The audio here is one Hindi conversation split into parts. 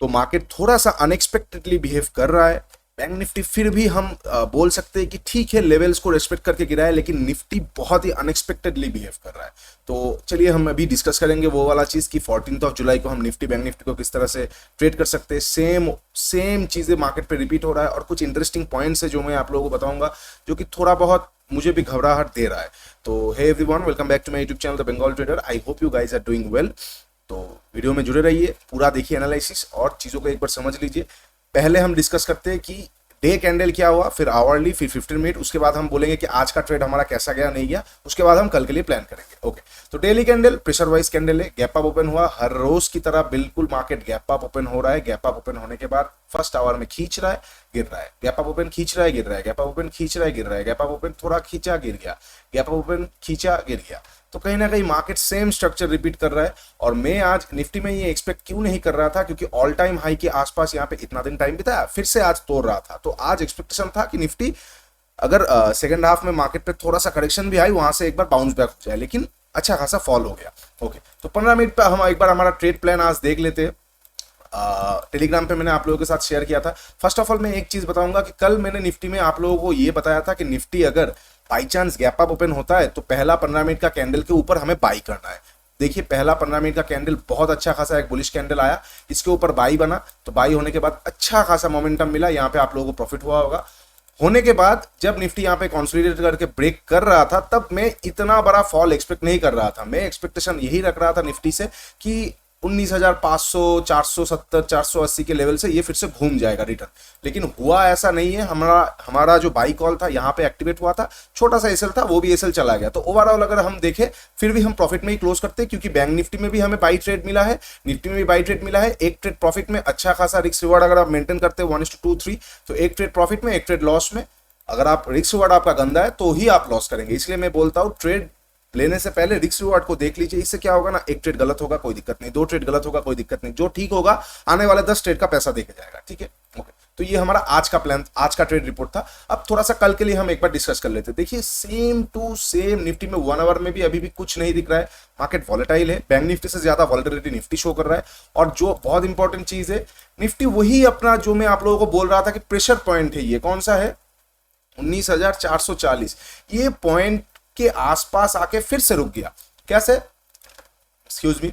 तो मार्केट थोड़ा सा अनएक्सपेक्टेडली बिहेव कर रहा है। बैंक निफ्टी फिर भी हम बोल सकते हैं कि ठीक है, लेवल्स को रेस्पेक्ट करके गिरा है, लेकिन निफ्टी बहुत ही अनएक्सपेक्टेडली बिहेव कर रहा है। तो चलिए हम अभी डिस्कस करेंगे वो वाला चीज़ कि 14 जुलाई को हम निफ्टी बैंक निफ्टी को किस तरह से ट्रेड कर सकते हैं। सेम सेम चीज़ें मार्केट पे रिपीट हो रहा है और कुछ इंटरेस्टिंग पॉइंट्स है जो मैं आप लोगों को बताऊंगा, जो कि थोड़ा बहुत मुझे भी घबराहट दे रहा है। तो hey everyone, welcome back to my YouTube channel the Bengal trader. I hope you guys are doing well. तो वीडियो में जुड़े रहिए, पूरा देखिए एनालिसिस और चीज़ों को एक बार समझ लीजिए। पहले हम डिस्कस करते हैं कि डे कैंडल क्या हुआ, फिर आवरली, फिर 15 मिनट, उसके बाद हम बोलेंगे कि आज का ट्रेड हमारा कैसा गया नहीं गया, उसके बाद हम कल के लिए प्लान करेंगे। ओके, तो daily candle pressure wise candle है, गैप अप ओपन हुआ, हर रोज की तरह बिल्कुल मार्केट गैप अप ओपन हो रहा है। गैप अप ओपन होने के बाद फर्स्ट आवर में खींच रहा है, गिर रहा है, गैप अप ओपन खींच रहा है, गिर रहा है, गैप अप ओपन खींच रहा है, गिर रहा है, गैप अप ओपन थोड़ा खींचा, गिर गया, गैप अप ओपन खींचा, गिर गया। तो कहीं ना कहीं मार्केट सेम स्ट्रक्चर रिपीट कर रहा है। और मैं आज निफ्टी में ये एक्सपेक्ट क्यों नहीं कर रहा था, क्योंकि ऑल टाइम हाई के आसपास यहाँ पे इतना दिन टाइम बिताया, फिर से आज तोड़ रहा था। तो आज एक्सपेक्टेशन था कि निफ्टी अगर सेकंड हाफ में मार्केट पे थोड़ा सा करेक्शन भी आई, वहां से एक बार बाउंस बैक हो जाए, लेकिन अच्छा खासा फॉल हो गया। ओके, तो 15 मिनट पे हम एक बार हमारा ट्रेड प्लान आज देख लेते हैं। टेलीग्राम पे मैंने आप लोगों के साथ शेयर किया था। फर्स्ट ऑफ ऑल मैं एक चीज बताऊंगा कि कल मैंने निफ्टी में आप लोगों को ये बताया था कि निफ्टी अगर by chance gap up open होता है तो पहला 15 मिनट का कैंडल के ऊपर हमें बाई करना है। देखिए, पहला 15 मिनट का कैंडल बहुत अच्छा खासा एक बुलिश कैंडल आया, इसके ऊपर बाई बना, तो बाई होने के बाद अच्छा खासा मोमेंटम मिला, यहाँ पे आप लोगों को प्रॉफिट हुआ होगा। होने के बाद जब निफ्टी यहाँ पे कंसोलिडेट करके ब्रेक कर रहा था, तब मैं इतना बड़ा फॉल एक्सपेक्ट नहीं कर रहा था। मैं एक्सपेक्टेशन यही रख रहा था निफ्टी से कि 19,500, 470, 480 के लेवल से ये फिर से घूम जाएगा रिटर्न, लेकिन हुआ ऐसा नहीं है। हमारा जो बाई कॉल था यहाँ पे एक्टिवेट हुआ था, छोटा सा एसएल था, वो भी एसएल चला गया। तो ओवरऑल अगर हम देखें फिर भी हम प्रॉफिट में ही क्लोज करते हैं, क्योंकि बैंक निफ्टी में भी हमें बाई ट्रेड मिला है, निफ्टी में भी बाई ट्रेड मिला है। एक ट्रेड प्रॉफिट में अच्छा खासा रिस्क रिवार्ड अगर आप मेंटेन करते हैं 1:2, 3, तो एक ट्रेड प्रॉफिट में, एक ट्रेड लॉस में। अगर आप रिस्क रिवार्ड आपका गंदा है तो ही आप लॉस करेंगे। इसलिए मैं बोलता हूँ ट्रेड लेने से पहले रिस्क रिवार्ड को देख लीजिए। इससे क्या होगा ना, एक ट्रेड गलत होगा कोई दिक्कत नहीं, दो ट्रेड गलत होगा कोई दिक्कत नहीं, जो ठीक होगा आने वाले 10 ट्रेड का पैसा देके जाएगा। ठीक है, ओके। तो ये हमारा आज का प्लान, आज का ट्रेड रिपोर्ट था। अब थोड़ा सा कल के लिए हम एक बार डिस्कस कर लेते हैं। देखिए, सेम टू सेम निफ्टी में 1 आवर में भी अभी भी कुछ नहीं दिख रहा है, मार्केट वॉलेटाइल है। बैंक निफ्टी से ज्यादा वॉलेटिलिटी निफ्टी शो कर रहा है। और जो बहुत इंपॉर्टेंट चीज है, निफ्टी वही अपना जो मैं आप लोगों को बोल रहा था कि प्रेशर पॉइंट है, ये कौन सा है, 19,440, ये पॉइंट के आसपास आके फिर से रुक गया। कैसे, एक्सक्यूज मी,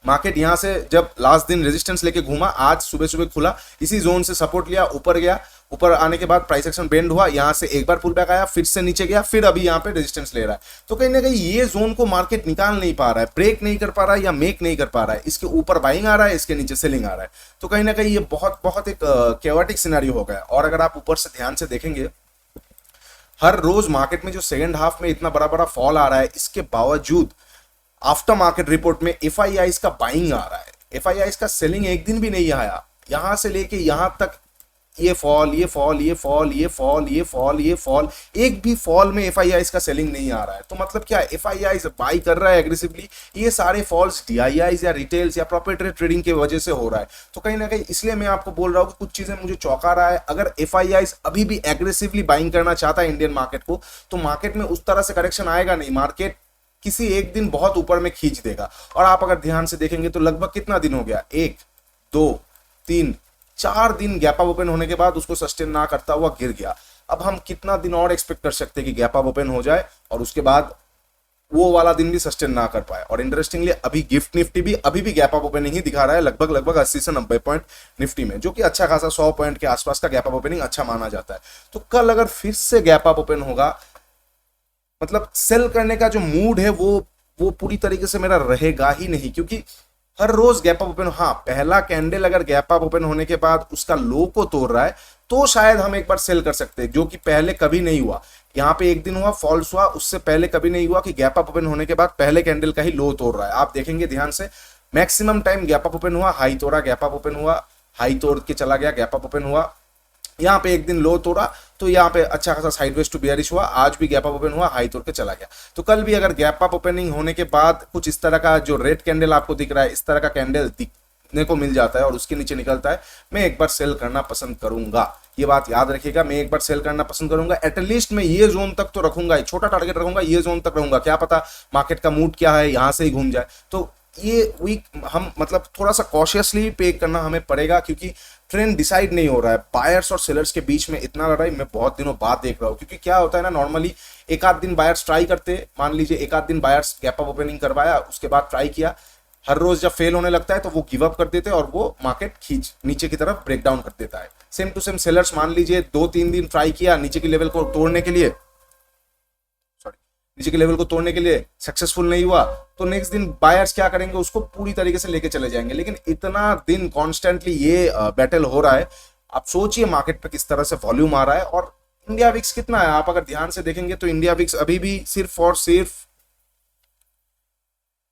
मार्केट यहां से जब लास्ट दिन रेजिस्टेंस लेके घूमा, आज सुबह सुबह खुला, इसी जोन से सपोर्ट लिया, ऊपर गया, ऊपर आने के बाद प्राइस एक्शन बेंड हुआ, यहां से एक बार पुल बैक आया, फिर से नीचे गया, फिर अभी यहां पे रेजिस्टेंस ले रहा है। तो कहीं ना कहीं ये जोन को मार्केट निकाल नहीं पा रहा है, ब्रेक नहीं कर पा रहा है या मेक नहीं कर पा रहा है। इसके ऊपर बाइंग आ रहा है, इसके नीचे सेलिंग आ रहा है। तो कहीं ना कहीं ये बहुत बहुत एक कैओटिक सिनेरियो हो गया। और अगर आप ऊपर से ध्यान से देखेंगे, हर रोज मार्केट में जो सेकंड हाफ में इतना बड़ा बड़ा फॉल आ रहा है, इसके बावजूद आफ्टर मार्केट रिपोर्ट में एफआईआईज का बाइंग आ रहा है, एफआईआईज का सेलिंग एक दिन भी नहीं आया। यहां से लेके यहां तक ये फॉल, ये फॉल, ये फॉल, ये फॉल, ये फॉल, ये फॉल, एक भी फॉल में एफआईआईज का सेलिंग नहीं आ रहा है। तो मतलब क्या, एफआईआईज बाई कर रहा है एग्रेसिवली। ये सारे फॉल्स डीआईआईज या रिटेल्स या प्रोप्राइटरी ट्रेडिंग की वजह से हो रहा है। तो कहीं ना कहीं इसलिए मैं आपको बोल रहा हूं कि कुछ चीजें मुझे चौंका रहा है। अगर एफआईआईज अभी भी एग्रेसिवली बाइंग करना चाहता है इंडियन मार्केट को, तो मार्केट में उस तरह से करेक्शन आएगा नहीं। मार्केट किसी एक दिन बहुत ऊपर में खींच देगा। और आप अगर ध्यान से देखेंगे तो लगभग कितना दिन हो गया, 1, 2, 3, 4 दिन गैप अप ओपन होने के बाद उसको सस्टेन ना करता हुआ गिर गया। अब हम कितना दिन और एक्सपेक्ट कर सकते हैं कि गैप अप ओपन हो जाए और उसके बाद वो वाला दिन भी सस्टेन ना कर पाए। और इंटरेस्टिंगली अभी गिफ्ट निफ्टी भी अभी भी गैप अप ओपनिंग ही दिखा रहा है, लगभग 80 से 90 पॉइंट निफ्टी में, जो कि अच्छा खासा 100 पॉइंट के आसपास का गैप अप ओपनिंग अच्छा माना जाता है। तो कल अगर फिर से गैप अप ओपन होगा, मतलब सेल करने का जो मूड है वो पूरी तरीके से मेरा रहेगा ही नहीं, क्योंकि हर रोज गैप अप ओपन, हाँ पहला कैंडल अगर गैप अप ओपन होने के बाद उसका लो को तोड़ रहा है तो शायद हम एक बार सेल कर सकते हैं, जो कि पहले कभी नहीं हुआ। यहाँ पे एक दिन हुआ, फॉल्स हुआ, उससे पहले कभी नहीं हुआ कि गैप अप ओपन होने के बाद पहले कैंडल का ही लो तोड़ रहा है। आप देखेंगे ध्यान से, maximum time gap up open हुआ, हाई तोड़ा, गैप अप ओपन हुआ, हाई तोड़ के चला गया, गैप अप ओपन हुआ, यहाँ पे एक दिन लो तोड़ा, तो यहाँ पे अच्छा खासा साइडवेज टू बियरिश हुआ, आज भी गैप अप ओपन हुआ, हाई तोड़ के चला गया। तो कल भी अगर गैप अप ओपनिंग होने के बाद कुछ इस तरह का जो रेड कैंडल आपको दिख रहा है, इस तरह का कैंडल दिखने को मिल जाता है और उसके नीचे निकलता है, मैं एक बार सेल करना पसंद करूंगा। ये बात याद रखिएगा, मैं एक बार सेल करना पसंद करूंगा। एटलीस्ट मैं ये जोन तक तो रखूंगा, छोटा टारगेट रखूंगा, ये जोन तक रहूंगा, क्या पता मार्केट का मूड क्या है, यहां से ही घूम जाए। तो ये वीक हम मतलब थोड़ा सा कॉशियसली पे करना हमें पड़ेगा, क्योंकि ट्रेंड डिसाइड नहीं हो रहा है। बायर्स और सेलर्स के बीच में इतना लड़ाई मैं बहुत दिनों बाद देख रहा हूँ, क्योंकि क्या होता है ना, नॉर्मली एक आध दिन बायर्स ट्राई करते, मान लीजिए एक आध दिन बायर्स गैप अप ओपनिंग करवाया, उसके बाद ट्राई किया, हर रोज जब फेल होने लगता है तो वो गिव अप कर देते हैं और वो मार्केट खींच नीचे की तरफ ब्रेक डाउन कर देता है। सेम टू सेम सेलर्स, मान लीजिए 2-3 दिन ट्राई किया नीचे की लेवल को तोड़ने के लिए, नीचे के लेवल को तोड़ने के लिए, सक्सेसफुल नहीं हुआ, तो नेक्स्ट दिन बायर्स क्या करेंगे, उसको पूरी तरीके से लेके चले जाएंगे। लेकिन इतना दिन कॉन्स्टेंटली ये बैटल हो रहा है, आप सोचिए मार्केट पे किस तरह से वॉल्यूम आ रहा है। और इंडिया विक्स कितना है, आप अगर ध्यान से देखेंगे तो इंडिया विक्स अभी भी सिर्फ और सिर्फ,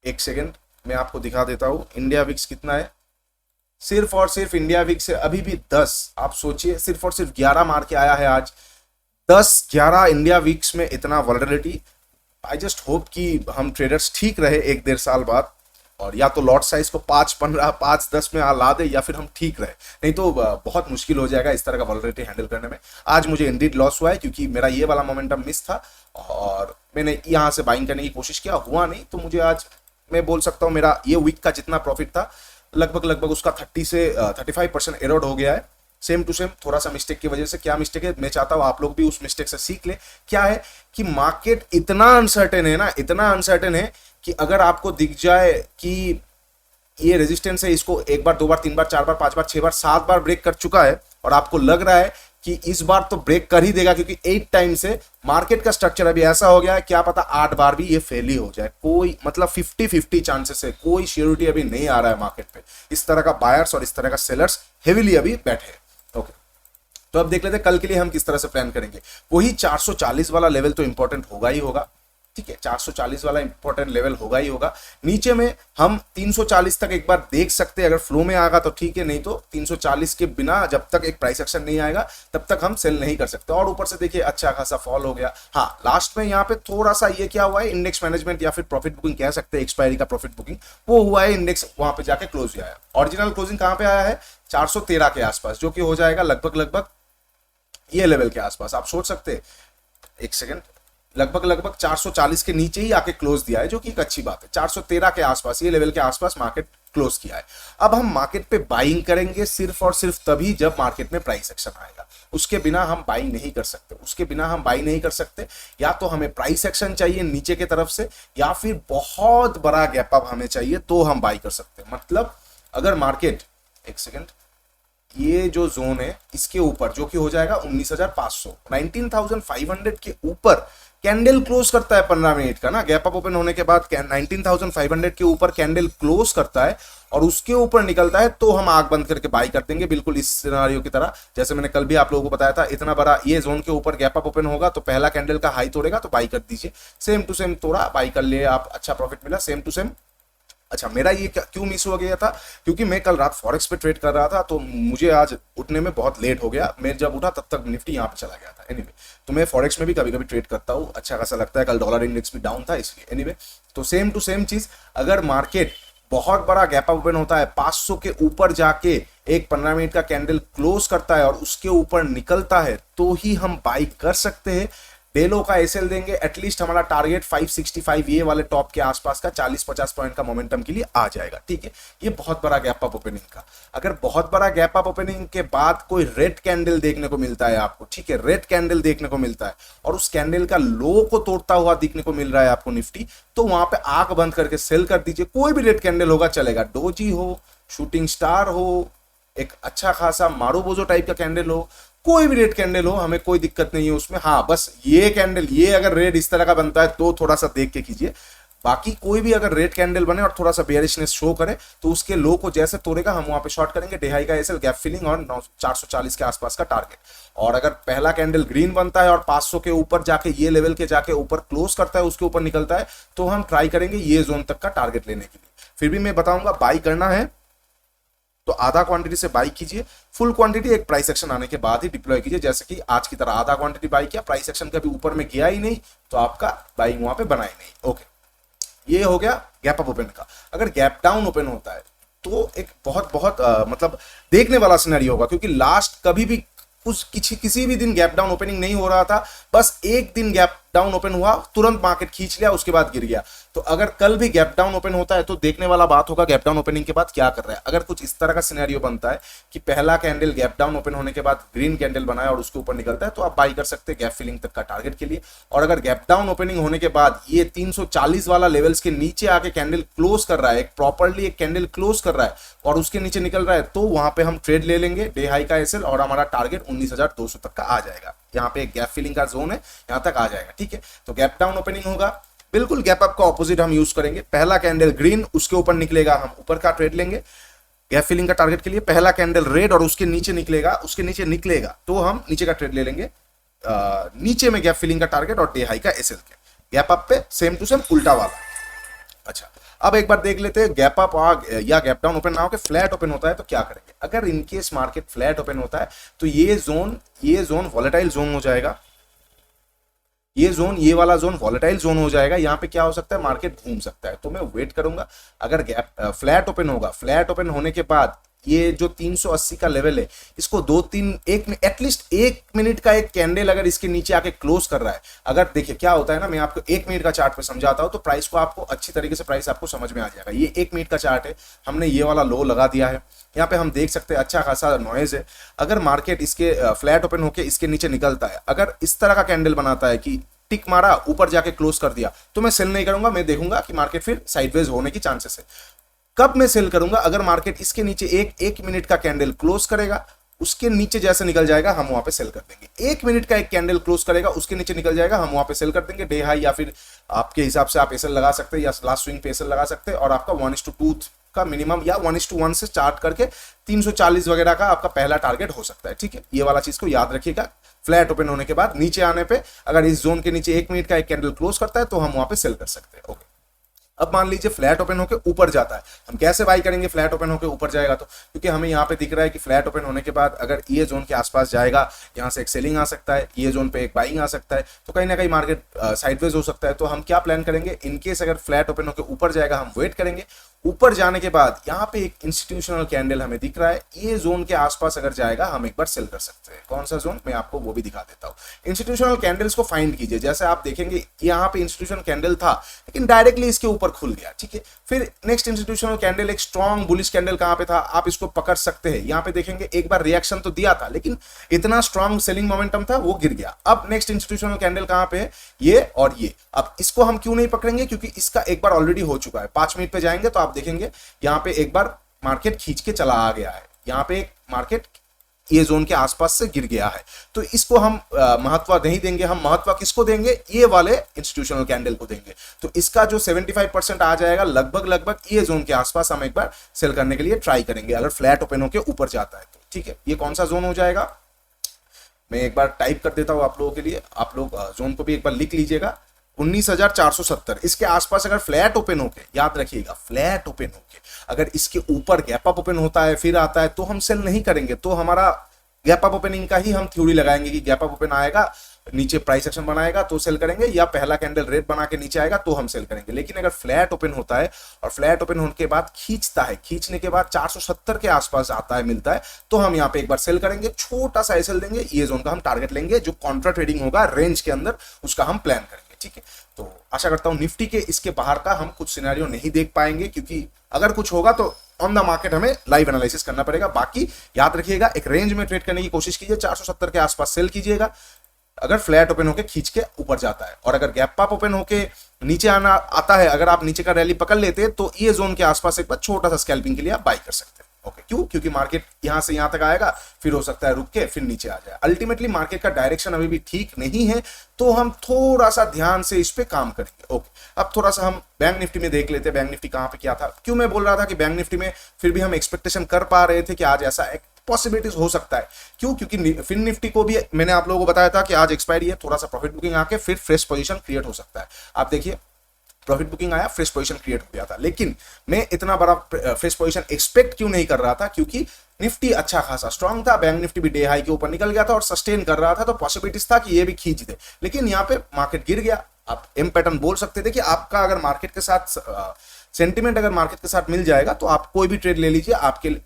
एक सेकेंड मैं आपको दिखा देता हूं इंडिया विक्स कितना है। सिर्फ और सिर्फ इंडिया विक्स से अभी भी 10, आप सोचिए सिर्फ और सिर्फ 11 मार के आया है आज। 10-11 इंडिया विक्स में इतना वल्नरेबिलिटी। आई जस्ट होप कि हम ट्रेडर्स ठीक रहे 1-1.5 साल बाद, और या तो लॉट साइज को 5-15, 5-10 में ला दे, या फिर हम ठीक रहे, नहीं तो बहुत मुश्किल हो जाएगा इस तरह का वल्नरेबिलिटी हैंडल करने में। आज मुझे इंडीड लॉस हुआ है, क्योंकि मेरा ये वाला मोमेंटम मिस था और मैंने यहाँ से बाइंग करने की कोशिश किया, हुआ नहीं, तो मुझे आज मैं बोल सकता हूँ मेरा ये वीक का जितना प्रॉफिट था लगभग उसका 30 से 35% एरोड हो गया है। सेम टू सेम थोड़ा सा मिस्टेक की वजह से। क्या मिस्टेक है, मैं चाहता हूं आप लोग भी उस मिस्टेक से सीख ले। क्या है कि मार्केट इतना अनसर्टेन है ना, इतना अनसर्टेन है कि अगर आपको दिख जाए कि ये रेजिस्टेंस है, इसको एक बार, 2 बार, 3 बार, 4 बार, 5 बार, 6 बार, 7 बार ब्रेक कर चुका है, और आपको लग रहा है कि इस बार तो ब्रेक कर ही देगा, क्योंकि 8 टाइम से मार्केट का स्ट्रक्चर अभी ऐसा हो गया है, क्या पता 8 बार भी ये फेल ही हो जाए। कोई मतलब 50-50 चांसेस है, कोई श्योरिटी अभी नहीं आ रहा है मार्केट पे। इस तरह का बायर्स और इस तरह का सेलर्स हेविली अभी बैठे। ओके, तो अब देख लेते हैं कल के लिए हम किस तरह से प्लान करेंगे। वही 440 वाला लेवल तो इंपॉर्टेंट होगा ही होगा, ठीक है, 440 वाला इंपॉर्टेंट लेवल होगा ही होगा। नीचे में हम 340 तक एक बार देख सकते हैं, अगर फ्लो में आएगा तो ठीक है, नहीं तो 340 के बिना जब तक एक प्राइस एक्शन नहीं आएगा तब तक हम सेल नहीं कर सकते। और ऊपर से देखिए अच्छा खासा फॉल हो गया। हाँ, लास्ट में यहाँ पे थोड़ा सा ये क्या हुआ है, इंडेक्स मैनेजमेंट या फिर प्रॉफिट बुकिंग कह सकते हैं, एक्सपायरी का प्रॉफिट बुकिंग वो हुआ है, इंडेक्स वहां पे जाके क्लोज आया। ओरिजिनल क्लोजिंग कहां पे आया है, 413 के आसपास, जो कि हो जाएगा लगभग ये लेवल के आसपास। आप सोच सकते हैं, एक सेकेंड, लगभग 440 के नीचे ही आके क्लोज दिया है, जो कि एक अच्छी बात है। 413 के आसपास, ये लेवल के आसपास मार्केट क्लोज किया है। अब हम मार्केट पे बाइंग करेंगे सिर्फ और सिर्फ तभी जब मार्केट में प्राइस एक्शन आएगा, उसके बिना हम बाइंग नहीं कर सकते, उसके बिना हम बाइंग नहीं कर सकते। या तो हमें प्राइस एक्शन चाहिए नीचे की तरफ से, या फिर बहुत बड़ा गैप अप हमें चाहिए, तो हम बाई कर सकते हैं। मतलब अगर मार्केट, एक सेकेंड, ये जो जोन है इसके ऊपर, जो कि हो जाएगा 19,500, 19,500 के ऊपर कैंडल क्लोज करता है 15 मिनट का ना, गैप अप ओपन होने के बाद 19,500 के ऊपर कैंडल क्लोज करता है और उसके ऊपर निकलता है, तो हम आंख बंद करके बाई कर देंगे, बिल्कुल इस सिनेरियो की तरह। जैसे मैंने कल भी आप लोगों को बताया था, इतना बड़ा ये जोन के ऊपर गैप अप ओपन होगा तो पहला कैंडल का हाई तोड़ेगा तो बाई कर दीजिए। सेम टू सेम तोड़ा, बाई कर लिए आप, अच्छा प्रॉफिट मिला। Same to same. अच्छा, मेरा ये क्यों मिस हो गया था, क्योंकि मैं कल रात फॉरेक्स पे ट्रेड कर रहा था, तो मुझे आज उठने में बहुत लेट हो गया। मैं जब उठा तब तक निफ्टी यहाँ पे चला गया था। एनीवे, तो मैं फॉरेक्स में भी कभी कभी ट्रेड करता हूँ, अच्छा खासा लगता है। कल डॉलर इंडेक्स भी डाउन था इसलिए। एनीवे, तो सेम टू सेम चीज, अगर मार्केट बहुत बड़ा गैप अप ओपन होता है, 500 के ऊपर जाके एक 15 मिनट का कैंडल क्लोज करता है और उसके ऊपर निकलता है, तो ही हम बाई कर सकते हैं। डेलो का एसएल देंगे, एटलीस्ट हमारा टारगेट 565 ये वाले टॉप के आसपास का 40-50 पॉइंट का मोमेंटम के लिए आ जाएगा, ठीक है। ये बहुत बड़ा गैप अप ओपनिंग का, अगर बहुत बड़ा गैप अप ओपनिंग के बाद कोई रेड कैंडल देखने को मिलता है आपको, ठीक है, रेड कैंडल देखने को मिलता है और उस कैंडल का लो को तोड़ता हुआ देखने को मिल रहा है आपको निफ्टी, तो वहां पे आंख बंद करके सेल कर दीजिए। कोई भी रेड कैंडल होगा चलेगा, डोजी हो, शूटिंग स्टार हो, एक अच्छा खासा मारूबोजो टाइप का कैंडल हो, कोई भी रेड कैंडल हो, हमें कोई दिक्कत नहीं है उसमें। हाँ, बस ये कैंडल, ये अगर रेड इस तरह का बनता है तो थोड़ा सा देख के कीजिए। बाकी कोई भी अगर रेड कैंडल बने और थोड़ा सा बेयरिशनेस शो करे तो उसके लो को जैसे तोड़ेगा हम वहां पे शॉर्ट करेंगे। डेहाई का एसएल, गैप फिलिंग और 440 के आसपास का टारगेट। और अगर पहला कैंडल ग्रीन बनता है और 500 के ऊपर जाके, ये लेवल के जाके ऊपर क्लोज करता है, उसके ऊपर निकलता है, तो हम ट्राई करेंगे ये जोन तक का टारगेट लेने के लिए। फिर भी मैं बताऊंगा, बाई करना है तो आधा क्वांटिटी से बाई कीजिए, फुल क्वांटिटी एक प्राइस एक्शन आने के बाद ही डिप्लॉय कीजिए। जैसे कि आज की तरह आधा क्वांटिटी बाई किया, प्राइस एक्शन कभी ऊपर में गया ही नहीं, तो आपका बाइंग वहां पे बना ही नहीं। ओके, ये हो गया गैप अप ओपन का। अगर गैप डाउन ओपन होता है तो एक बहुत मतलब देखने वाला सिनेरियो होगा, क्योंकि लास्ट कभी भी किसी भी दिन गैप डाउन ओपनिंग नहीं हो रहा था, बस एक दिन गैप डाउन ओपन हुआ तुरंत मार्केट खींच लिया, उसके बाद गिर गया। तो अगर कल भी गैप डाउन ओपन होता है तो देखने वाला बात होगा गैप डाउन ओपनिंग के बाद क्या कर रहा है। अगर कुछ इस तरह का सिनेरियो बनता है कि पहला कैंडल गैप डाउन ओपन होने के बाद ग्रीन कैंडल बनाया और उसके ऊपर निकलता है, तो आप बाई कर सकते हैं गैप फिलिंग तक का टारगेट के लिए। और अगर गैप डाउन ओपनिंग होने के बाद ये 340 वाला लेवल्स के नीचे आके कैंडल क्लोज कर रहा है, एक प्रॉपर्ली एक कैंडल क्लोज कर रहा है और उसके नीचे निकल रहा है, तो वहां पे हम ट्रेड ले लेंगे डे हाई का एसएल और हमारा टारगेट 19,200 तक का आ जाएगा। यहाँ पे एक गैप फिलिंग का जोन है, यहाँ तक आ जाएगा। ठीक है, तो गैप डाउन ओपनिंग होगा, बिल्कुल गैप अप का ऑपोजिट हम यूज करेंगे। पहला कैंडल ग्रीन, उसके ऊपर निकलेगा, हम ऊपर का ट्रेड लेंगे गैप फिलिंग का टारगेट के लिए। पहला कैंडल रेड और उसके नीचे निकलेगा तो हम नीचे का ट्रेड ले लेंगे, नीचे में गैप फिलिंग का टारगेट और डे हाई का एसएल के। गैप अप पे सेम टू सेम उल्टा वाला। अच्छा, अब एक बार देख लेते हैं गैप अप या गैप डाउन ओपन ना होकर फ्लैट ओपन होता है तो क्या करेंगे। अगर इनकेस मार्केट फ्लैट ओपन होता है तो ये जोन वॉलेटाइल जोन हो जाएगा, ये वाला जोन वॉलेटाइल जोन हो जाएगा। यहाँ पे क्या हो सकता है, मार्केट घूम सकता है, तो मैं वेट करूंगा। अगर गैप फ्लैट ओपन होगा, फ्लैट ओपन होने के बाद ये जो 380 का लेवल है, इसको एटलीस्ट 1 मिनट का एक कैंडल अगर इसके नीचे आके क्लोज कर रहा है। अगर देखिए क्या होता है ना, मैं आपको 1 मिनट का चार्ट पे समझाता हूं तो प्राइस को आपको अच्छी तरीके से प्राइस आपको समझ में आ जाएगा। ये 1 मिनट का चार्ट है, हमने ये वाला लो लगा दिया है, यहाँ पे हम देख सकते हैं अच्छा खासा नॉइज है। अगर मार्केट इसके फ्लैट ओपन होकर इसके नीचे निकलता है, अगर इस तरह का कैंडल बनाता है कि टिक मारा ऊपर जाके क्लोज कर दिया, तो मैं सेल नहीं करूंगा, मैं देखूंगा कि मार्केट फिर साइडवेज होने की चांसेस है। कब मैं सेल करूंगा, अगर मार्केट इसके नीचे एक मिनट का कैंडल क्लोज करेगा, उसके नीचे जैसे निकल जाएगा हम वहां पे सेल कर देंगे। 1 मिनट का एक कैंडल क्लोज करेगा, उसके नीचे निकल जाएगा, हम वहां पे सेल कर देंगे डे हाई, या फिर आपके हिसाब से आप एसएल लगा सकते हैं या लास्ट स्विंग पे एसएल लगा सकते हैं। और आपका 1:2 का मिनिमम या 1:1 से स्टार्ट करके 340 वगैरह का आपका पहला टारगेट हो सकता है। ठीक है, ये वाला चीज को याद रखिएगा। फ्लैट ओपन होने के बाद नीचे आने पे अगर इस जोन के नीचे 1 मिनट का एक कैंडल क्लोज करता है तो हम वहां पे सेल कर सकते हैं। ओके, अब मान लीजिए फ्लैट ओपन होकर ऊपर जाता है, हम कैसे बाई करेंगे फ्लैट ओपन होकर ऊपर जाएगा तो, क्योंकि हमें यहाँ पे दिख रहा है कि फ्लैट ओपन होने के बाद अगर ये जोन के आसपास जाएगा, यहाँ से एक सेलिंग आ सकता है, ये जोन पे एक बाइंग आ सकता है, तो कहीं ना कहीं मार्केट साइडवेज हो सकता है। तो हम क्या प्लान करेंगे, इनकेस अगर फ्लैट ओपन होकर ऊपर जाएगा हम वेट करेंगे। ऊपर जाने के बाद यहाँ पे एक इंस्टीट्यूशनल कैंडल हमें दिख रहा है, ये जोन के आसपास अगर जाएगा हम एक बार सेल कर सकते हैं। कौन सा जोन, मैं आपको वो भी दिखा देता हूँ। इंस्टीट्यूशनल कैंडल्स को फाइंड कीजिए, जैसे आप देखेंगे यहाँ पे इंस्टीट्यूशनल कैंडल था लेकिन डायरेक्टली इसके ऊपर खुल गया। ठीक है, फिर नेक्स्ट इंस्टीट्यूशनल कैंडल एक स्ट्रॉन्ग बुलिश कैंडल कहाँ पे था, आप इसको पकड़ सकते हैं। यहाँ पे देखेंगे एक बार रिएक्शन तो दिया था लेकिन इतना स्ट्रॉन्ग सेलिंग मोमेंटम था वो गिर गया। अब नेक्स्ट इंस्टीट्यूशनल कैंडल कहाँ पे है, ये और ये। अब इसको हम क्यों नहीं पकड़ेंगे, क्योंकि इसका एक बार ऑलरेडी हो चुका है। 5 मिनट पे जाएंगे तो आप देखेंगे यहाँ पे एक बार मार्केट खींच के चला आ गया है, यहाँ पे एक मार्केट ये जोन के आसपास से गिर गया है। तो इसको हम महत्व नहीं देंगे, हम महत्व किसको देंगे, ये वाले इंस्टीट्यूशनल कैंडल को देंगे। तो इसका जो 75% आ जाएगा लगभग ये जोन के आसपास हम एक बार सेल करने के लिए ट्राई करेंगे अगर फ्लैट ओपन होकर ऊपर जाता है तो। ठीक है, ये कौन सा जोन हो जाएगा, मैं एक बार टाइप कर देता हूं आप लोगों के लिए, आप लोग जोन को भी एक बार लिख लीजिएगा। 19,470 इसके आसपास अगर फ्लैट ओपन होके, याद रखिएगा फ्लैट ओपन होके अगर इसके ऊपर गैप अप ओपन होता है फिर आता है तो हम सेल नहीं करेंगे। तो हमारा गैप अप ओपनिंग का ही हम थ्योरी लगाएंगे कि गैप अप ओपन आएगा, नीचे प्राइस एक्शन बनाएगा तो सेल करेंगे, या पहला कैंडल रेड बना के नीचे आएगा तो हम सेल करेंगे। लेकिन अगर फ्लैट ओपन होता है और फ्लैट ओपन होने के बाद खींचता है, खींचने के बाद 470 के आसपास आता है, मिलता है, तो हम यहाँ पे एक बार सेल करेंगे, छोटा सा एसएल देंगे, ये जोन का हम टारगेट लेंगे, जो कॉन्ट्रा ट्रेडिंग होगा रेंज के अंदर उसका हम प्लान करेंगे। ठीक है, तो आशा करता हूं निफ्टी के इसके बाहर का हम कुछ सिनेरियो नहीं देख पाएंगे, क्योंकि अगर कुछ होगा तो ऑन द मार्केट हमें लाइव एनालिसिस करना पड़ेगा। बाकी याद रखिएगा एक रेंज में ट्रेड करने की कोशिश कीजिए, 470 के आसपास सेल कीजिएगा अगर फ्लैट ओपन होके खींच के ऊपर जाता है। और अगर गैप अप ओपन होके नीचे आना आता है, अगर आप नीचे का रैली पकड़ लेते हैं तो ये जोन के आसपास एक बार छोटा सा स्कैल्पिंग के लिए आप बाई कर सकते हैं। ओके, क्यों, क्योंकि मार्केट यहां से यहां तक आएगा, फिर हो सकता है रुक के फिर नीचे आ जाए। अल्टीमेटली मार्केट का डायरेक्शन अभी भी ठीक नहीं है, तो हम थोड़ा सा ध्यान से इस पे काम करेंगे। ओके, अब थोड़ा सा हम बैंक निफ्टी में देख लेते हैं, बैंक निफ्टी कहां पे क्या था। क्यों मैं बोल रहा था कि बैंक निफ्टी में फिर भी हम एक्सपेक्टेशन कर पा रहे थे कि आज ऐसा एक पॉसिबिलिटीज हो सकता है। क्यों, क्योंकि फिन निफ्टी को भी मैंने आप लोगों को बताया था कि आज एक्सपायरी है, थोड़ा सा प्रॉफिट बुकिंग आके फिर फ्रेश पोजीशन क्रिएट हो सकता है। आप देखिए प्रॉफिट बुकिंग आया, फ्रेश पोजीशन क्रिएट हो गया था, लेकिन मैं इतना बड़ा फ्रेश पोजीशन एक्सपेक्ट क्यों नहीं कर रहा था, क्योंकि निफ्टी अच्छा खासा स्ट्रांग था, बैंक निफ्टी भी डे हाई के ऊपर निकल गया था और सस्टेन कर रहा था, तो पॉसिबिलिटीज था कि ये भी खींच दे, लेकिन यहाँ पे मार्केट गिर गया। आप एम पैटर्न बोल सकते थे कि आपका अगर मार्केट के साथ सेंटिमेंट अगर मार्केट के साथ मिल जाएगा तो आप कोई भी ट्रेड ले लीजिए, आपके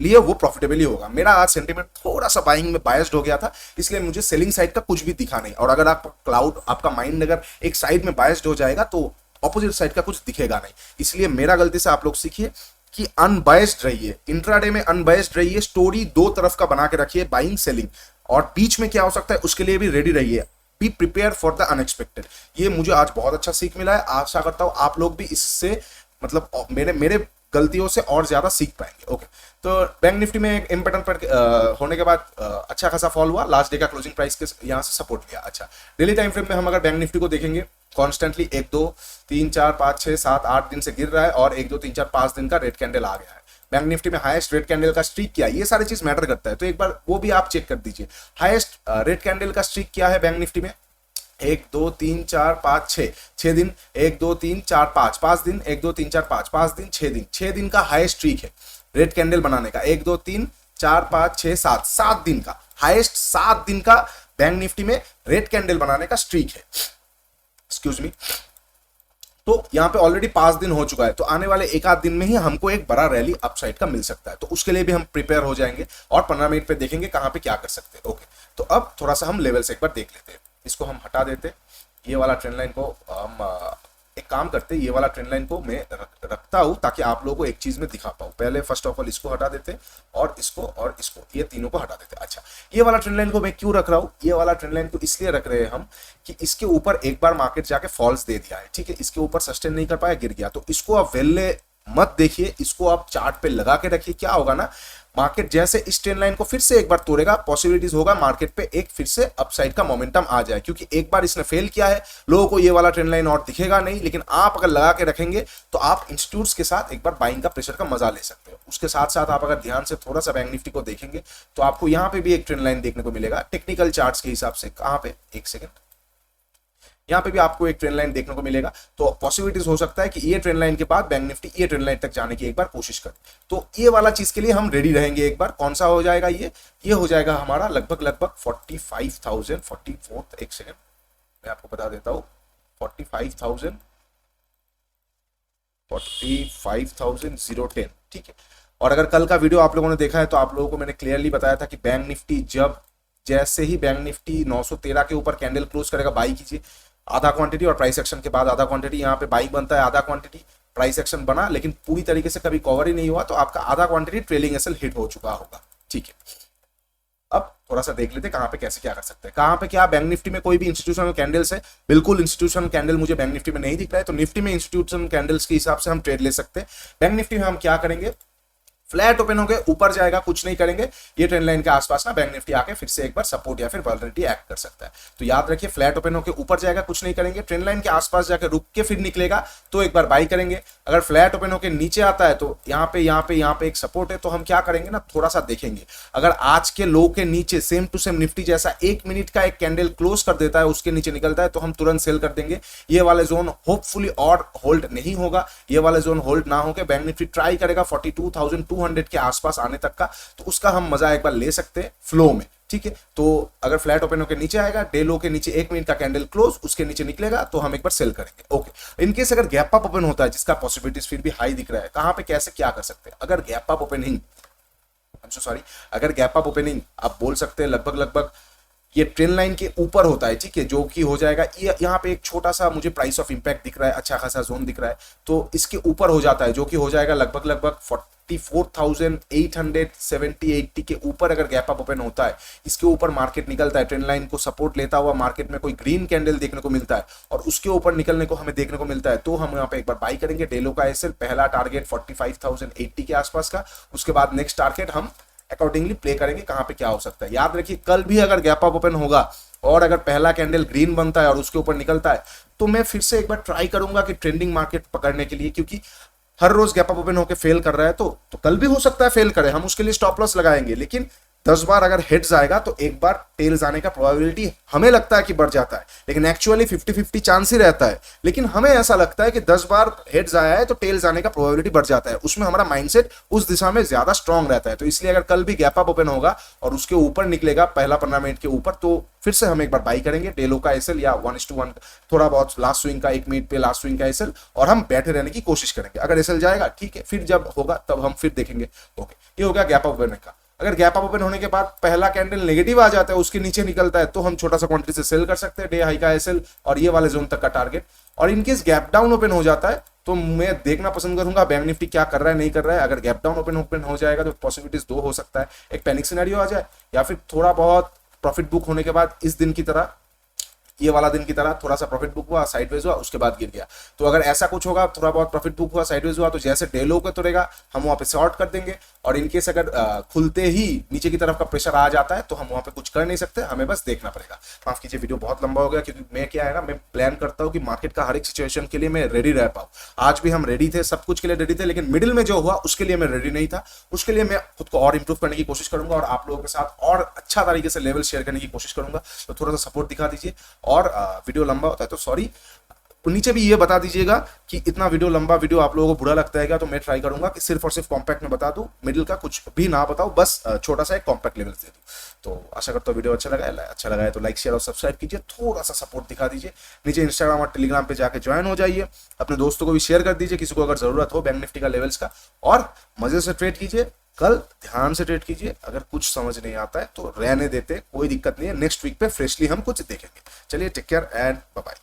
लिए वो प्रॉफिटेबल ही होगा। मेरा आज सेंटीमेंट थोड़ा सा बाइंग में बायस्ड हो गया था, इसलिए मुझे सेलिंग साइड का कुछ भी दिखा नहीं। और अगर आप क्लाउड, आपका माइंड अगर एक साइड में बायस्ड हो जाएगा तो ऑपोजिट साइड का कुछ दिखेगा नहीं। इसलिए मेरा गलती से आप लोग सीखिए कि अनबायस्ड रहिए, इंट्राडे में अनबायस्ड रहिए, स्टोरी दो तरफ का बना के रखिए, बाइंग सेलिंग, और बीच में क्या हो सकता है उसके लिए भी रेडी रहिए। Be prepare for the unexpected. ये मुझे आज बहुत अच्छा सीख मिला है। आशा करता हूं आप लोग भी इससे मतलब मेरे गलतियों से और ज्यादा सीख पाएंगे। ओके, तो बैंक निफ्टी में एक इम्पोर्टेंट पर होने के बाद अच्छा खासा फॉल हुआ, लास्ट डे का क्लोजिंग प्राइस के यहाँ से सपोर्ट लिया। अच्छा, डेली टाइम फ्रेम में हम अगर बैंक निफ्टी को देखेंगे, कॉन्स्टेंटली 1 2 3 4 5 6 7 8 दिन से गिर रहा है और 1 2 3 4 5 दिन का रेड कैंडल आ गया है। बैंक निफ्टी में हाईएस्ट रेड कैंडल का स्ट्रीक क्या है, ये सारी चीज मैटर करता है, तो एक बार वो भी आप चेक कर दीजिए। हाईएस्ट रेड कैंडल का स्ट्रीक क्या है बैंक निफ्टी में, 1 2 3 4 5 6 दिन, 1 2 3 4 5 दिन, 1 2 3 4 5 दिन, 6 दिन का हाईएस्ट स्ट्रीक है रेड कैंडल बनाने का। 1 2 3 4 5 6 7 दिन का हाईएस्ट, 7 दिन का बैंक निफ्टी में रेड कैंडल बनाने का स्ट्रीक है। Excuse me. तो यहाँ पे ऑलरेडी 5 दिन हो चुका है, तो आने वाले एक आध दिन में ही हमको एक बड़ा रैली अपसाइड का मिल सकता है, तो उसके लिए भी हम प्रिपेयर हो जाएंगे और 15 मिनट पे देखेंगे कहां पे क्या कर सकते हैं। ओके, तो अब थोड़ा सा हम लेवल से एक बार देख लेते हैं। इसको हम हटा देते, ये वाला ट्रेंड लाइन को हम एक काम करते, ये वाला ट्रेंड लाइन को मैं रखता हूं ताकि आप लोगों को एक चीज में दिखा पाऊं। पहले फर्स्ट ऑफ ऑल इसको हटा देते और इसको, ये तीनों को हटा देते। अच्छा, ये वाला ट्रेंड लाइन को मैं क्यों रख रहा हूं, ये वाला ट्रेंड लाइन को इसलिए रख रहे हैं हम कि इसके ऊपर एक बार मार्केट जाके फॉल्स दे दिया है, ठीक है, इसके ऊपर सस्टेन नहीं कर पाया, गिर गया, तो इसको आप वेल्ले मत देखिए, इसको आप चार्ट पे लगा के रखिए। क्या होगा ना, मार्केट जैसे इस ट्रेंड लाइन को फिर से एक बार तोड़ेगा, पॉसिबिलिटीज होगा मार्केट पे एक फिर से अपसाइड का मोमेंटम आ जाए, क्योंकि एक बार इसने फेल किया है, लोगों को ये वाला ट्रेंड लाइन और दिखेगा नहीं। लेकिन आप अगर लगा के रखेंगे तो आप इंस्टीट्यूट्स के साथ एक बार बाइंग का प्रेशर का मजा ले सकते हो। उसके साथ साथ आप अगर ध्यान से थोड़ा सा बैंक निफ्टी को देखेंगे तो आपको यहाँ पे भी एक ट्रेंड लाइन देखने को मिलेगा टेक्निकल चार्ट्स के हिसाब से। कहां पे, एक सेकेंड, यहाँ पे भी आपको एक ट्रेंड लाइन देखने को मिलेगा। तो पॉसिबिलिटीज हो सकता है कि ये ट्रेंड लाइन के बाद बैंक निफ्टी ये ट्रेंड लाइन तक जाने की एक बार कोशिश करें, तो ये वाला चीज के लिए हम रेडी रहेंगे। एक बार कौन सा हो जाएगा, ये हो जाएगा हमारा लगभग 45,000 44, एक सेकेंड मैं आपको बता देता हूँ, 45,010, ठीक है। और अगर कल का वीडियो आप लोगों ने देखा है तो आप लोगों को मैंने क्लियरली बताया था कि बैंक निफ्टी जैसे ही बैंक निफ्टी 913 के ऊपर कैंडल क्लोज करेगा, बाई कीजिए आधा क्वांटिटी, और प्राइस एक्शन के बाद आधा क्वांटिटी। यहाँ पे बाई बनता है आधा क्वांटिटी, प्राइस एक्शन बना लेकिन पूरी तरीके से कभी कवर ही नहीं हुआ, तो आपका आधा क्वांटिटी ट्रेलिंग एसएल हिट हो चुका होगा, ठीक है। अब थोड़ा सा देख लेते हैं कहां पे कैसे क्या कर सकते हैं। कहां पे क्या, बैंक निफ्टी में कोई भी इंस्टीट्यूशनल कैंडल्स है, बिल्कुल इंस्टीट्यूशनल कैंडल मुझे बैंक निफ्टी में नहीं दिख रहा है, तो निफ्टी में इंस्टीट्यूशनल कैंडल्स के हिसाब से हम ट्रेड ले सकते हैं। बैंक निफ्टी में हम क्या करेंगे, फ्लैट ओपन होके ऊपर जाएगा, कुछ नहीं करेंगे, ये ट्रेंड लाइन के आसपास ना बैंक निफ्टी आके फिर से एक बार सपोर्ट या फिर वोलेटिलिटी एक्ट कर सकता है। तो याद रखिए, फ्लैट ओपन होके ऊपर जाएगा, कुछ नहीं करेंगे, ट्रेंड लाइन के आसपास जाकर रुक के फिर निकलेगा तो एक बार बाई करेंगे। अगर फ्लैट ओपन होके नीचे आता है तो यहाँ पे एक सपोर्ट है, तो हम क्या करेंगे ना, थोड़ा सा देखेंगे। अगर आज के लो के नीचे सेम टू सेम निफ्टी जैसा 1 मिनट का एक कैंडल क्लोज कर देता है, उसके नीचे निकलता है, तो हम तुरंत सेल कर देंगे। ये वाले जोन होपफुली और होल्ड नहीं होगा, ये वाले जोन होल्ड ना होकर बैंक निफ्टी ट्राई करेगा 42,200 के आसपास आने तक का, तो उसका हम मजा एक बार ले सकते हैं फ्लो में, ठीक है। तो अगर फ्लैट ओपन होकर नीचे आएगा, डे लो के नीचे 1 मिनट का कैंडल क्लोज, उसके नीचे निकलेगा तो हम एक बार सेल करेंगे। ओके, इनकेस अगर गैप अप ओपन होता है जिसका पॉसिबिलिटीज फिर भी हाई दिख रहा है, कहां पे कैसे क्या कर सकते हैं। अगर गैप अप ओपनिंग, अगर गैप अप ओपनिंग आप बोल सकते हैं लगभग ये ट्रेंड लाइन के ऊपर होता है, ठीक है, जो कि हो जाएगा, यहाँ पे एक छोटा सा मुझे प्राइस ऑफ इंपैक्ट दिख रहा है, अच्छा खासा जोन दिख रहा है, तो इसके ऊपर हो जाता है, जो कि हो जाएगा लगभग 44,870-80 के ऊपर। अगर गैप अप ओपन होता है, इसके ऊपर मार्केट निकलता है, ट्रेंड लाइन को सपोर्ट लेता हुआ मार्केट में कोई ग्रीन कैंडल देखने को मिलता है और उसके ऊपर निकलने को हमें देखने को मिलता है, तो हम यहाँ पे एक बार बाई करेंगे। डेलो का एसएल पहला टारगेट 45,080 के आसपास का, उसके बाद नेक्स्ट टारगेट हम अकॉर्डिंगली प्ले करेंगे कहां पे क्या हो सकता है। याद रखिए, कल भी अगर गैप अप ओपन होगा और अगर पहला कैंडल ग्रीन बनता है और उसके ऊपर निकलता है, तो मैं फिर से एक बार ट्राई करूंगा कि ट्रेंडिंग मार्केट पकड़ने के लिए, क्योंकि हर रोज गैप अप ओपन होकर फेल कर रहा है, तो कल भी हो सकता है फेल करे, हम उसके लिए स्टॉप लॉस लगाएंगे। लेकिन 10 बार अगर हेड्स आएगा तो एक बार टेल्स आने का प्रोबेबिलिटी हमें लगता है कि बढ़ जाता है, लेकिन एक्चुअली 50-50 चांस ही रहता है। लेकिन हमें ऐसा लगता है कि 10 बार हेड्स आया है तो टेल्स आने का प्रोबेबिलिटी बढ़ जाता है, उसमें हमारा माइंडसेट उस दिशा में ज्यादा स्ट्रांग रहता है। तो इसलिए अगर कल भी गैप अप ओपन होगा और उसके ऊपर निकलेगा पहला 15 मिनट के ऊपर, तो फिर से हम एक बार बाई करेंगे डेलो का एसएल या 1:1 थोड़ा बहुत लास्ट स्विंग का 1 मिनट पे लास्ट स्विंग का एसएल, और हम बैठे रहने की कोशिश करेंगे। अगर एसएल जाएगा ठीक है, फिर जब होगा तब हम फिर देखेंगे। ओके, ये हो गया गैप अप ओपन का। अगर गैप अप ओपन होने के बाद पहला कैंडल नेगेटिव आ जाता है, उसके नीचे निकलता है, तो हम छोटा सा क्वांटिटी से सेल कर सकते हैं डे हाई का एसएल और ये वाले जोन तक का टारगेट। और इनकेस गैप डाउन ओपन हो जाता है तो मैं देखना पसंद करूंगा बैंक निफ्टी क्या कर रहा है नहीं कर रहा है। अगर गैप डाउन ओपन हो जाएगा तो पॉसिबिलिटीज दो हो सकता है, एक पैनिक सिनेरियो आ जाए या फिर थोड़ा बहुत प्रॉफिट बुक होने के बाद इस दिन की तरह, ये वाला दिन की तरह थोड़ा सा प्रॉफिट बुक हुआ, साइडवेज हुआ, उसके बाद गिर गया। तो अगर ऐसा कुछ होगा, थोड़ा बहुत प्रॉफिट बुक हुआ, साइडवेज हुआ, तो जैसे डेलो के तुरेगा हम वहां पे शॉर्ट कर देंगे। और इनकेस अगर खुलते ही नीचे की तरफ का प्रेशर आ जाता है तो हम वहां पे कुछ कर नहीं सकते, हमें बस देखना पड़ेगा। माफ कीजिए वीडियो बहुत लंबा हो गया, क्योंकि मैं क्या है ना, मैं प्लान करता हूँ कि मार्केट का हर एक सिचुएशन के लिए मैं रेडी रह पाऊँ। आज भी हम रेडी थे, सब कुछ के लिए रेडी थे, लेकिन मिडिल में जो हुआ उसके लिए मैं रेडी नहीं था। उसके लिए मैं खुद को और इंप्रूव करने की कोशिश करूंगा और आप लोगों के साथ और अच्छा तरीके से लेवल शेयर करने की कोशिश करूंगा। तो थोड़ा सा सपोर्ट दिखा दीजिए। और वीडियो लंबा होता है तो सॉरी, नीचे भी ये बता दीजिएगा कि इतना लंबा वीडियो आप लोगों को बुरा लगता है क्या, तो मैं ट्राई करूंगा कि सिर्फ और सिर्फ कॉम्पैक्ट में बता दूं, मिडिल का कुछ भी ना बताऊं, बस छोटा सा एक कॉम्पैक्ट लेवल दे दूं। तो आशा करता हूं वीडियो अच्छा लगा है तो लाइक शेयर और सब्सक्राइब कीजिए, थोड़ा सा सपोर्ट दिखा दीजिए। नीचे इंस्टाग्राम और टेलीग्राम पे जाके ज्वाइन हो जाइए, अपने दोस्तों को भी शेयर कर दीजिए किसी को अगर जरूरत हो बैंक निफ्टी का लेवल्स का, और मजे से ट्रेड कीजिए। कल ध्यान से ट्रेड कीजिए, अगर कुछ समझ नहीं आता है तो रहने देते, कोई दिक्कत नहीं है, नेक्स्ट वीक पे फ्रेशली हम कुछ देखेंगे। चलिए, take care and bye bye.